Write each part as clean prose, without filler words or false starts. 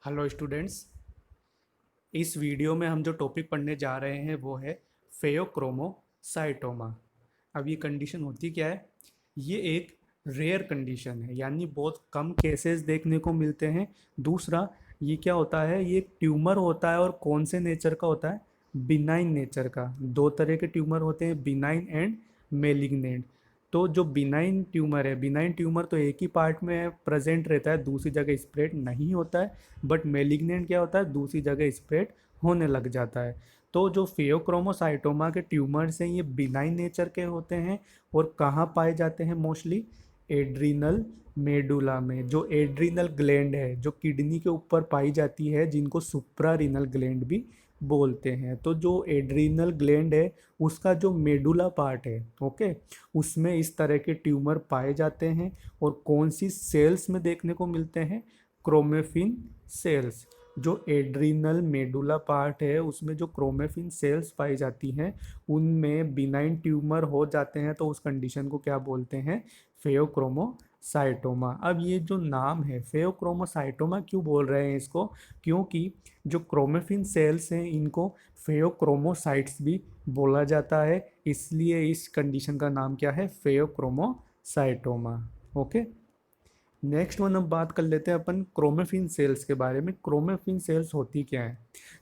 Hello students. इस video में हम जो टॉपिक पढ़ने जा रहे हैं वो है फेयोक्रोमोसाइटोमा। अब ये कंडीशन होती क्या है? ये एक रेयर कंडीशन है, यानी बहुत कम केसेस देखने को मिलते हैं। दूसरा, ये क्या होता है, ये एक ट्यूमर होता है और कौन से नेचर का होता है? बिनाइन नेचर का। दो तरह के ट्यूमर होते हैं, बिनाइन एंड मेलिग्नेंट। तो जो बिनाइन ट्यूमर है, बिनाइन ट्यूमर तो एक ही पार्ट में प्रेजेंट रहता है, दूसरी जगह स्प्रेड नहीं होता है। बट मेलिग्नेंट क्या होता है, दूसरी जगह स्प्रेड होने लग जाता है। तो जो फेयोक्रोमोसाइटोमा के ट्यूमर्स हैं ये बिनाइन नेचर के होते हैं और कहाँ पाए जाते हैं? मोस्टली एड्रीनल मेडुला में। जो एड्रीनल ग्लैंड है जो किडनी के ऊपर पाई जाती है, जिनको सुप्रारीनल ग्लैंड भी बोलते हैं। तो जो एड्रीनल ग्लैंड है उसका जो मेडुला पार्ट है, ओके, उसमें इस तरह के ट्यूमर पाए जाते हैं। और कौन सी सेल्स में देखने को मिलते हैं? क्रोमेफिन सेल्स। जो एड्रीनल मेडुला पार्ट है उसमें जो क्रोमेफिन सेल्स पाई जाती हैं उनमें बिनाइन ट्यूमर हो जाते हैं, तो उस कंडीशन को क्या बोलते हैं? फेयोक्रोमोसाइटोमा। अब ये जो नाम है फेयोक्रोमोसाइटोमा क्यों बोल रहे हैं इसको? क्योंकि जो क्रोमेफिन सेल्स हैं इनको फेयोक्रोमोसाइट्स भी बोला जाता है, इसलिए इस कंडीशन का नाम क्या है? फेयोक्रोमोसाइटोमा। ओके। नेक्स्ट वन, अब बात कर लेते हैं अपन क्रोमेफिन सेल्स के बारे में। क्रोमेफिन सेल्स होती क्या है?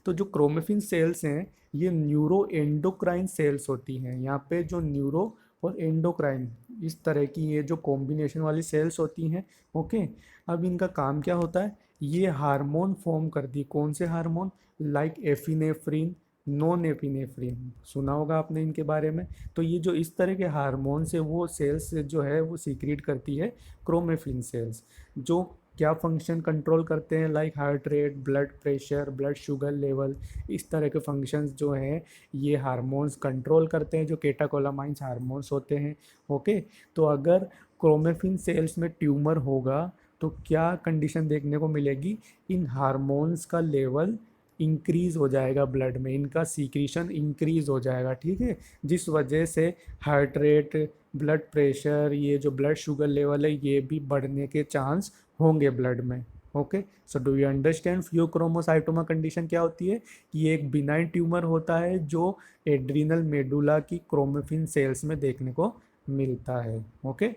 तो जो क्रोमेफिन सेल्स हैं ये न्यूरो एंडोक्राइन सेल्स होती हैं। यहाँ पे जो न्यूरो और एंडोक्राइन, इस तरह की ये जो कॉम्बिनेशन वाली सेल्स होती हैं, ओके। अब इनका काम क्या होता है? ये हार्मोन फॉर्म करती। कौन से hormone? Like epinephrine, non epinephrine, सुना होगा आपने इनके बारे में। तो ये जो इस तरह के हार्मोन से वो सेल्स जो है वो सीक्रेट करती है, क्रोमेफिन सेल्स। जो क्या फंक्शन कंट्रोल करते हैं? Like heart rate, blood pressure, blood sugar level, इस तरह के फंक्शंस जो हैं ये हार्मोन्स कंट्रोल करते हैं, जो केटाकोलामाइंस हार्मोन्स होते हैं। ओके। तो अगर क्रोमेफिन सेल्स में ट्यूमर होगा तो क्या कंडीशन देखने को मिलेगी? इन हार्मोन्स का लेवल इंक्रीज हो जाएगा, ब्लड में इनका सीक्रीशन इंक्रीज हो जाएगा, ठीक है। जिस वजह से हार्ट रेट, ब्लड प्रेशर, ये जो ब्लड शुगर लेवल है ये भी बढ़ने के चांस होंगे ब्लड में। Okay. So do you understand phaeochromocytoma condition क्या होती है? कि ये एक बिनाइन ट्यूमर होता है जो एड्रीनल मेडुला की क्रोमेफिन सेल्स में देखने को मिलता है। ओके।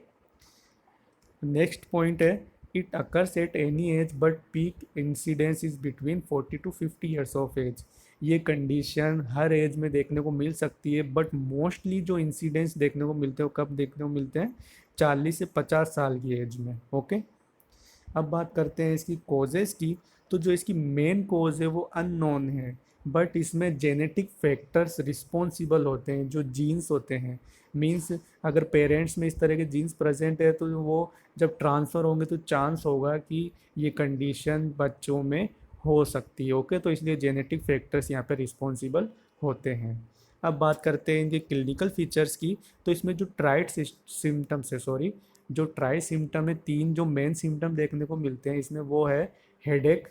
नेक्स्ट पॉइंट है, it occurs at any age but peak incidence is between 40 to 50 years of age. ये कंडीशन हर एज में देखने को मिल सकती है, बट मोस्टली जो इंसिडेंस देखने को मिलते हैं वो कब देखने को मिलते हैं? 40 से 50 साल की एज में। ओके। अब बात करते हैं इसकी कॉजेज़ की। तो जो इसकी मेन कॉज है वो अननोन है, बट इसमें जेनेटिक फैक्टर्स रिस्पॉन्सिबल होते हैं, जो जीन्स होते हैं। मीन्स अगर पेरेंट्स में इस तरह के जीन्स प्रेजेंट है तो वो जब ट्रांसफ़र होंगे तो चांस होगा कि ये कंडीशन बच्चों में हो सकती है। ओके। तो इसलिए जेनेटिक फैक्टर्स यहाँ पे रिस्पॉन्सिबल होते हैं। अब बात करते हैं इनके क्लिनिकल फीचर्स की। तो इसमें जो ट्राइड सिम्टम्स है, सॉरी, जो ट्राई सिम्टम है, तीन जो मेन सिम्टम देखने को मिलते हैं इसमें वो है हेडेक,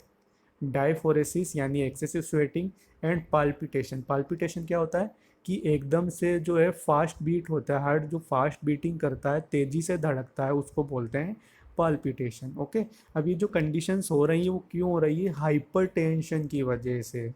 डायफोरेसिस यानी excessive sweating, and palpitation. Palpitation क्या होता है? कि एकदम से जो है फास्ट बीट होता है, हार्ट जो फास्ट बीटिंग करता है, तेज़ी से धड़कता है, उसको बोलते हैं पाल्पिटेशन। ओके। अब ये जो कंडीशंस हो रही है वो क्यों हो रही है? हाइपर टेंशन की वजह से।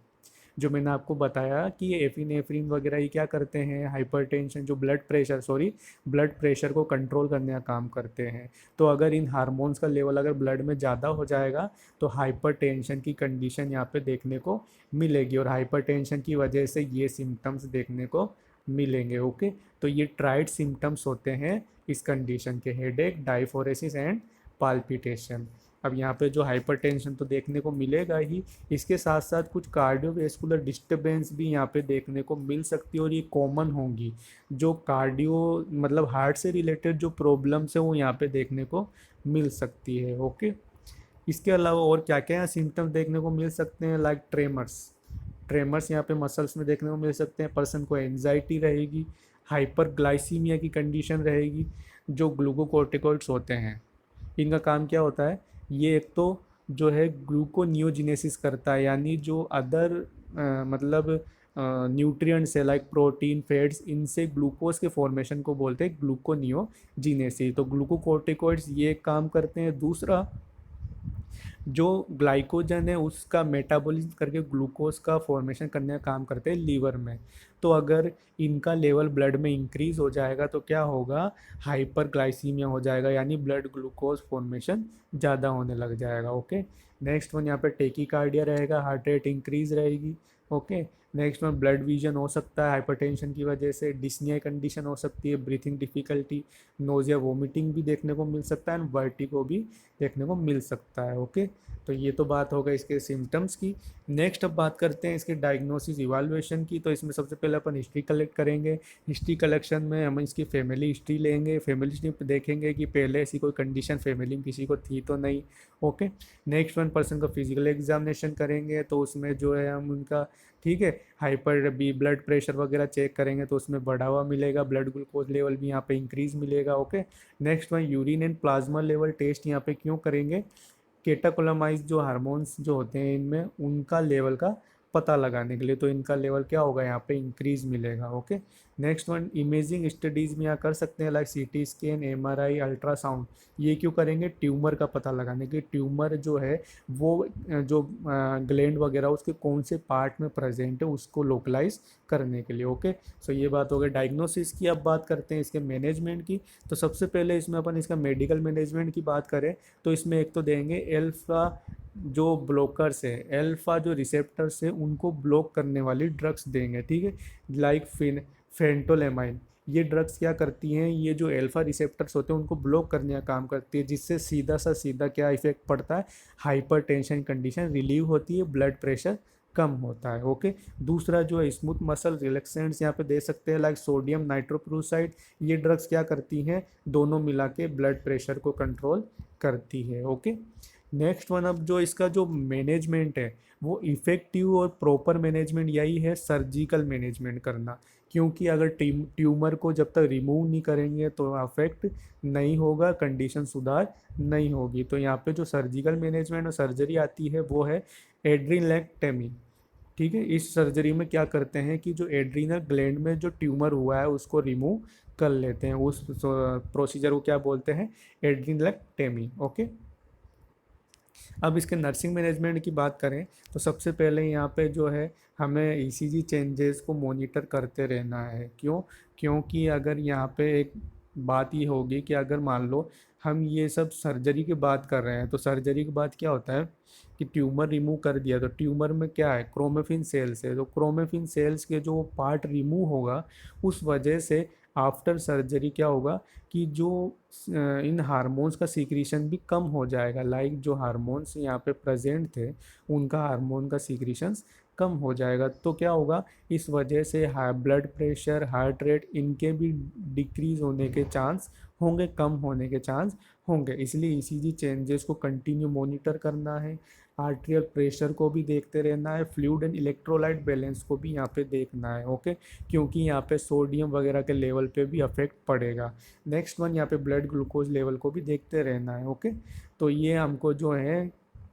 जो मैंने आपको बताया कि ये एफिनेफ्रिन वगैरह ये क्या करते हैं? हाइपरटेंशन, जो blood pressure, sorry, blood pressure को कंट्रोल करने का काम करते हैं। तो अगर इन हार्मोन्स का लेवल अगर ब्लड में ज़्यादा हो जाएगा तो हाइपरटेंशन की कंडीशन यहाँ पे देखने को मिलेगी, और हाइपरटेंशन की वजह से ये सिम्टम्स देखने को मिलेंगे। ओके। तो ये ट्राइड सिम्टम्स होते हैं इस कंडीशन के, हेडेक, डायफोरेसिस एंड पाल्पिटेशन। अब यहाँ पे जो हाइपरटेंशन तो देखने को मिलेगा ही, इसके साथ साथ कुछ कार्डियोवेस्कुलर डिस्टर्बेंस भी यहाँ पे देखने को मिल सकती है, और ये कॉमन होंगी। जो कार्डियो मतलब हार्ट से रिलेटेड जो प्रॉब्लम्स है वो यहाँ पे देखने को मिल सकती है। ओके। इसके अलावा और क्या क्या सिम्टम्स देखने को मिल सकते हैं? Like tremors. ट्रेमर्स यहाँ पे मसल्स में देखने को मिल सकते हैं। पर्सन को एंजाइटी रहेगी, हाइपरग्लाइसीमिया की कंडीशन रहेगी। जो ग्लूकोकोर्टिकॉइड्स होते हैं इनका काम क्या होता है? ये एक तो जो है ग्लूकोनियोजिनेसिस करता है, यानी जो अदर मतलब न्यूट्रिएंट्स है लाइक प्रोटीन, फैट्स, इनसे ग्लूकोज के फॉर्मेशन को बोलते हैं ग्लूकोनियोजिनेसिस। तो ग्लूकोकोर्टिकॉइड्स ये काम करते हैं। दूसरा, जो ग्लाइकोजन है उसका मेटाबॉलिज्म करके ग्लूकोज का फॉर्मेशन करने का काम करते हैं लीवर में। तो अगर इनका लेवल ब्लड में इंक्रीज हो जाएगा तो क्या होगा, हाइपरग्लाइसीमिया हो जाएगा, यानी ब्लड ग्लूकोज फॉर्मेशन ज़्यादा होने लग जाएगा। ओके, नेक्स्ट वन यहाँ पे टेकीकार्डिया रहेगा, हार्ट रेट इंक्रीज रहेगी। ओके, नेक्स्ट में ब्लड विजन हो सकता है हाइपरटेंशन की वजह से, डिस्निया कंडीशन हो सकती है, ब्रीथिंग डिफिकल्टी, नोजिया वोमिटिंग भी देखने को मिल सकता है, एंड वर्टिगो भी देखने को मिल सकता है। ओके, तो ये तो बात हो गई इसके सिम्टम्स की। नेक्स्ट अब बात करते हैं इसके डायग्नोसिस इवाल्युएशन की। तो इसमें सबसे पहले अपन हिस्ट्री कलेक्ट करेंगे। हिस्ट्री कलेक्शन में हम इसकी फैमिली हिस्ट्री लेंगे, फैमिली हिस्ट्री देखेंगे कि पहले ऐसी कोई कंडीशन फैमिली में किसी को थी तो नहीं। ओके, नेक्स्ट वन पर्सन का फिजिकल एग्जामिनेशन करेंगे, तो उसमें जो है हम उनका, ठीक है, हाइपर बी ब्लड प्रेशर वगैरह चेक करेंगे तो उसमें बढ़ा हुआ मिलेगा, ब्लड ग्लूकोज लेवल भी यहाँ पे इंक्रीज मिलेगा। Okay, next one urine and plasma level test यहाँ पे क्यों करेंगे, केटाकोलामाइज जो हार्मोन्स जो होते हैं इनमें उनका लेवल का पता लगाने के लिए, तो इनका लेवल क्या होगा यहाँ पे इंक्रीज मिलेगा। Okay, next one imaging studies में यहाँ कर सकते हैं like CT scan, MRI, ultrasound. ये क्यों करेंगे, ट्यूमर का पता लगाने के, ट्यूमर जो है वो जो ग्लैंड वगैरह उसके कौन से पार्ट में प्रेजेंट है उसको लोकलाइज करने के लिए। ओके, सो ये बात हो गई डायग्नोसिस की। अब बात करते हैं इसके मैनेजमेंट की। तो सबसे पहले इसमें अपन इसका मेडिकल मैनेजमेंट की बात करें तो इसमें एक तो देंगे एल्फा जो ब्लॉकर्स है, एल्फा जो रिसेप्टर्स है उनको ब्लॉक करने वाली ड्रग्स देंगे, ठीक है, लाइक फेंटोलेमाइन। ये ड्रग्स क्या करती हैं, ये जो एल्फा रिसेप्टर्स होते हैं उनको ब्लॉक करने का काम करती है, जिससे सीधा क्या इफेक्ट पड़ता है, हाइपरटेंशन कंडीशन रिलीव होती है, ब्लड प्रेशर कम होता है। ओके, दूसरा जो है स्मूथ मसल रिलैक्सेंट्स यहाँ पे दे सकते हैं लाइक सोडियम नाइट्रोक्लोराइड। ये ड्रग्स क्या करती हैं, दोनों मिला के ब्लड प्रेशर को कंट्रोल करती है। ओके, नेक्स्ट वन, अब जो इसका जो मैनेजमेंट है वो इफ़ेक्टिव और प्रॉपर मैनेजमेंट यही है, सर्जिकल मैनेजमेंट करना। क्योंकि अगर ट्यूमर को जब तक रिमूव नहीं करेंगे तो अफेक्ट नहीं होगा, कंडीशन सुधार नहीं होगी। तो यहाँ पे जो सर्जिकल मैनेजमेंट और सर्जरी आती है वो है एड्रीनलेक्टेमी। ठीक है, इस सर्जरी में क्या करते हैं कि जो एड्रीनल ग्लैंड में जो ट्यूमर हुआ है उसको रिमूव कर लेते हैं, उस प्रोसीजर को क्या बोलते हैं, एड्रीनलेक्टेमी। ओके, अब इसके नर्सिंग मैनेजमेंट की बात करें तो सबसे पहले यहाँ पे जो है हमें ईसीजी चेंजेस को मॉनिटर करते रहना है। क्यों, क्योंकि अगर यहाँ पे एक बात ये होगी कि अगर मान लो हम ये सब सर्जरी की बात कर रहे हैं तो सर्जरी के बाद क्या होता है कि ट्यूमर रिमूव कर दिया, तो ट्यूमर में क्या है, क्रोमेफिन सेल्स है, तो क्रोमेफिन सेल्स के जो पार्ट रिमूव होगा उस वजह से आफ्टर सर्जरी क्या होगा कि जो इन हार्मोन्स का सीक्रेशन भी कम हो जाएगा, लाइक जो हार्मोन्स यहाँ पे प्रेजेंट थे उनका हार्मोन का सीक्रेशंस कम हो जाएगा। तो क्या होगा, इस वजह से high blood pressure, heart rate इनके भी डिक्रीज होने के चांस होंगे, कम होने के चांस होंगे। इसलिए ईसीजी चेंजेस को कंटिन्यू मॉनिटर करना है, आर्ट्रियल प्रेशर को भी देखते रहना है, फ्लूइड एंड इलेक्ट्रोलाइट बैलेंस को भी यहाँ पे देखना है। ओके, क्योंकि यहाँ पे सोडियम वगैरह के लेवल पे भी अफेक्ट पड़ेगा। नेक्स्ट वन, यहाँ पे ब्लड ग्लूकोज लेवल को भी देखते रहना है। ओके, तो ये हमको जो है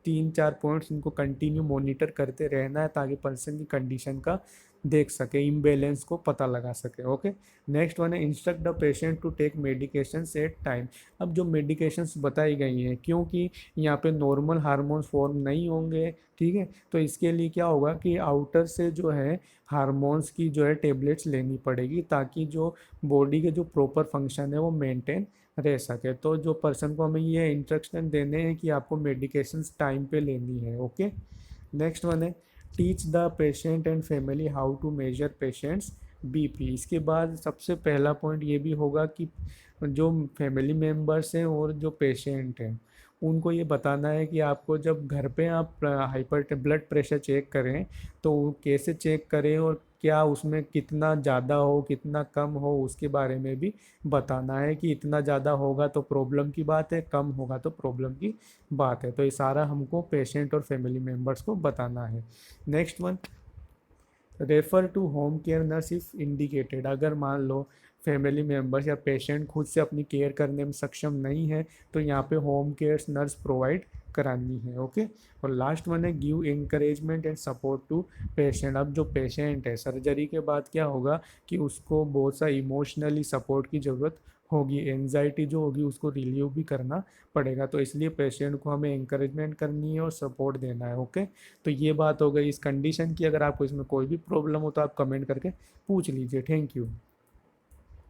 3-4 पॉइंट्स इनको कंटिन्यू मॉनिटर करते रहना है ताकि पर्सन की कंडीशन का देख सके, इम्बैलेंस को पता लगा सके। ओके, नेक्स्ट वन है instruct the patient to take medications at time. अब जो मेडिकेशंस बताई गई हैं, क्योंकि यहाँ पे नॉर्मल हार्मोन्स फॉर्म नहीं होंगे, ठीक है, तो इसके लिए क्या होगा कि आउटर से जो है हार्मोन्स की जो है टेबलेट्स लेनी पड़ेगी ताकि जो बॉडी के जो प्रॉपर फंक्शन है वो मेंटेन रह सके। तो जो पर्सन को हमें ये इंस्ट्रक्शन देने हैं कि आपको मेडिकेशंस टाइम पे लेनी है। ओके, नेक्स्ट वन है teach the patient and family how to measure patients BP. इसके बाद सबसे पहला पॉइंट ये भी होगा कि जो फैमिली मेम्बर्स हैं और जो पेशेंट हैं उनको ये बताना है कि आपको जब घर पे आप हाइपर ब्लड प्रेशर चेक करें तो कैसे चेक करें और क्या उसमें कितना ज़्यादा हो कितना कम हो उसके बारे में भी बताना है कि इतना ज़्यादा होगा तो प्रॉब्लम की बात है, कम होगा तो प्रॉब्लम की बात है। तो ये सारा हमको पेशेंट और फैमिली मेम्बर्स को बताना है। Next one, refer to home care nurse if indicated. अगर मान लो फैमिली मेम्बर्स या पेशेंट खुद से अपनी केयर करने में सक्षम नहीं है तो यहाँ पे होम केयर नर्स प्रोवाइड करानी है। ओके, और लास्ट वन है give encouragement and support to patient. अब जो पेशेंट है सर्जरी के बाद क्या होगा कि उसको बहुत सा इमोशनली सपोर्ट की ज़रूरत होगी, एंजाइटी जो होगी उसको रिलीव भी करना पड़ेगा। तो इसलिए पेशेंट को हमें इंकरेजमेंट करनी है और सपोर्ट देना है। ओके, तो ये बात हो गई इस कंडीशन की। अगर आपको इसमें कोई भी प्रॉब्लम हो तो आप कमेंट करके पूछ लीजिए। Thank you.